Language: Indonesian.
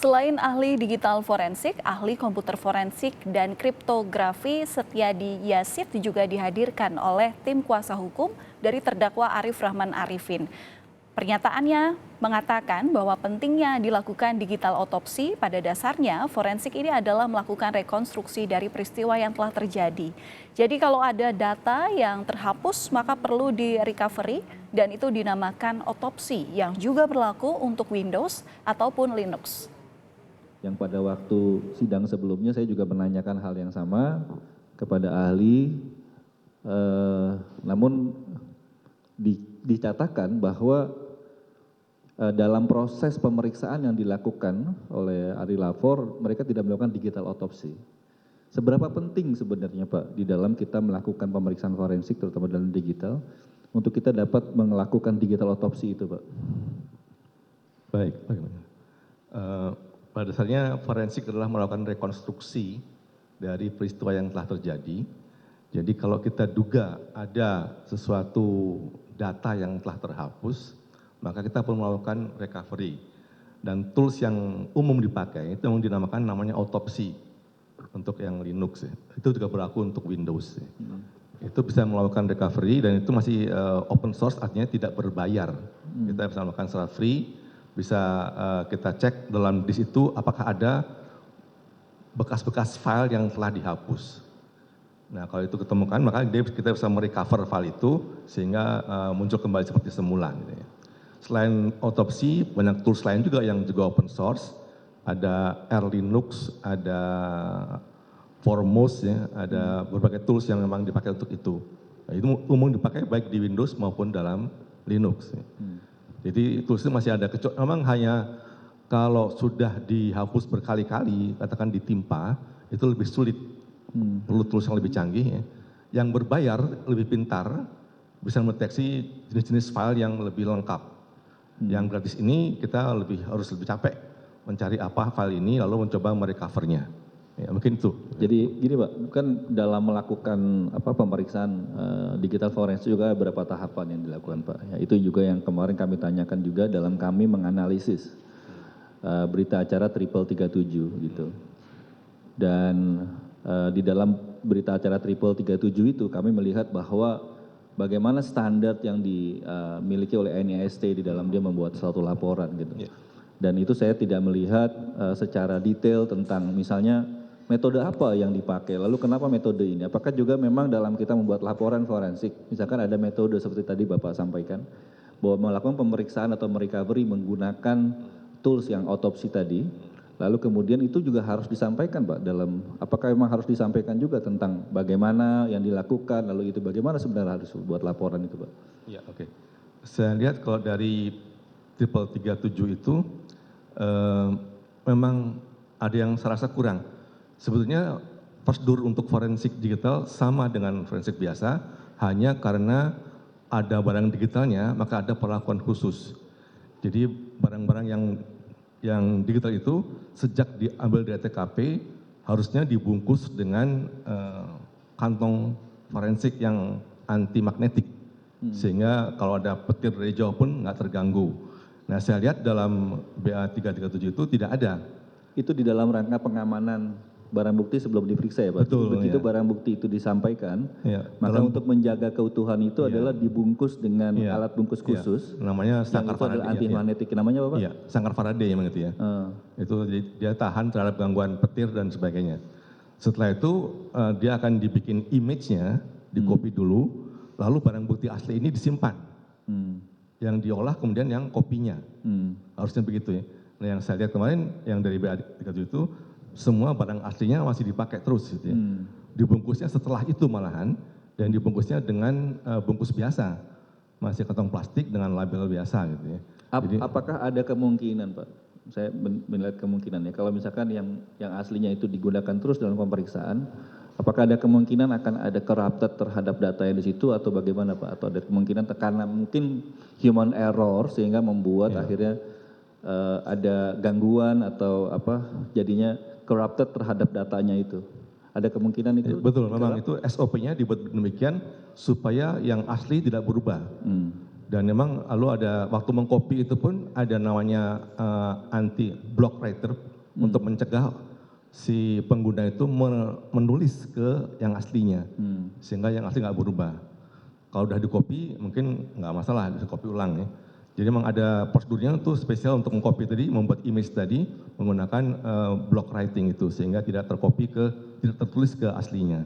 Selain ahli digital forensik, ahli komputer forensik dan kriptografi Setiadi Yasid juga dihadirkan oleh tim kuasa hukum dari terdakwa Arif Rahman Arifin. Pernyataannya mengatakan bahwa pentingnya dilakukan digital otopsi. Pada dasarnya forensik ini adalah melakukan rekonstruksi dari peristiwa yang telah terjadi. Jadi kalau ada data yang terhapus maka perlu di recovery dan itu dinamakan otopsi yang juga berlaku untuk Windows ataupun Linux. Yang pada waktu sidang sebelumnya saya juga menanyakan hal yang sama kepada ahli, namun dicatatkan bahwa dalam proses pemeriksaan yang dilakukan oleh ahli lapor, mereka tidak melakukan digital otopsi. Seberapa penting sebenarnya Pak di dalam kita melakukan pemeriksaan forensik, terutama dalam digital, untuk kita dapat melakukan digital otopsi itu Pak? Baik. Pada dasarnya forensik adalah melakukan rekonstruksi dari peristiwa yang telah terjadi. Jadi kalau kita duga ada sesuatu data yang telah terhapus, maka kita perlu melakukan recovery. Dan tools yang umum dipakai itu yang dinamakan namanya otopsi untuk yang Linux. Itu juga berlaku untuk Windows. Itu bisa melakukan recovery dan itu masih open source, artinya tidak berbayar. Kita bisa melakukan secara free. Bisa kita cek dalam disk itu apakah ada bekas-bekas file yang telah dihapus. Nah kalau itu ketemukan maka kita bisa merecover file itu sehingga muncul kembali seperti semula. Gitu ya. Selain otopsi banyak tools lain juga yang juga open source. Ada Linux, ada Foremost, ya, ada berbagai tools yang memang dipakai untuk itu. Nah, itu umum dipakai baik di Windows maupun dalam Linux. Ya. Jadi tools itu masih ada, memang hanya kalau sudah dihapus berkali-kali, katakan ditimpa, itu lebih sulit, perlu tools yang lebih canggih. Ya. Yang berbayar lebih pintar, bisa mendeteksi jenis-jenis file yang lebih lengkap. Yang gratis ini kita harus lebih capek mencari apa file ini, lalu mencoba merecovernya. Ya, mungkin itu. Jadi gini Pak, kan dalam melakukan pemeriksaan digital forensik juga beberapa tahapan yang dilakukan Pak. Ya, itu juga yang kemarin kami tanyakan juga dalam kami menganalisis berita acara Triple 37 gitu. Dan di dalam berita acara Triple 37 itu kami melihat bahwa bagaimana standar yang dimiliki oleh NIST di dalam dia membuat suatu laporan gitu. Dan itu saya tidak melihat secara detail tentang misalnya metode apa yang dipakai, lalu kenapa metode ini? Apakah juga memang dalam kita membuat laporan forensik, misalkan ada metode seperti tadi Bapak sampaikan, bahwa melakukan pemeriksaan atau merecovery menggunakan tools yang otopsi tadi, lalu kemudian itu juga harus disampaikan Pak dalam, apakah memang harus disampaikan juga tentang bagaimana yang dilakukan, lalu itu bagaimana sebenarnya harus buat laporan itu Pak? Ya, oke. Saya lihat kalau dari Triple 37 itu memang ada yang saya rasa kurang. Sebetulnya prosedur untuk forensik digital sama dengan forensik biasa, hanya karena ada barang digitalnya, maka ada perlakuan khusus. Jadi barang-barang yang digital itu sejak diambil dari TKP harusnya dibungkus dengan kantong forensik yang anti magnetik, sehingga kalau ada petir dari jauh pun nggak terganggu. Nah saya lihat dalam BA 337 itu tidak ada. Itu di dalam rangka pengamanan barang bukti sebelum diperiksa ya Pak? Betul. Begitu Ya. barang bukti itu disampaikan, Ya, maka untuk menjaga keutuhan itu adalah dibungkus dengan alat bungkus khusus. Namanya sangkar Faraday. Adalah anti magnetik. Namanya apa Pak? Iya, sangkar Faraday memang itu ya. Itu dia tahan terhadap gangguan petir dan sebagainya. Setelah itu dia akan dibikin image-nya, di-copy dulu, lalu barang bukti asli ini disimpan. Yang diolah kemudian yang kopinya. Harusnya begitu ya. Nah yang saya lihat kemarin, yang dari BA37 itu, semua barang aslinya masih dipakai terus gitu ya. Dibungkusnya setelah itu malahan, dan dibungkusnya dengan bungkus biasa. Masih kantong plastik dengan label biasa gitu ya. Jadi, apakah ada kemungkinan Pak? Saya melihat kemungkinan ya, kalau misalkan yang aslinya itu digunakan terus dalam pemeriksaan, apakah ada kemungkinan akan ada corrupted terhadap data yang di situ atau bagaimana Pak? Atau ada kemungkinan karena mungkin human error sehingga membuat akhirnya ada gangguan atau jadinya corrupted terhadap datanya itu. Ada kemungkinan itu? Betul, memang itu SOP-nya dibuat demikian supaya yang asli tidak berubah. Dan memang lalu ada waktu mengcopy itu pun ada namanya anti block writer untuk mencegah si pengguna itu menulis ke yang aslinya, sehingga yang asli nggak berubah. Kalau udah di copy mungkin nggak masalah, bisa copy ulang ya. Jadi memang ada prosedurnya itu spesial untuk mengcopy tadi, membuat image tadi menggunakan block writing itu, sehingga tidak tertulis ke aslinya.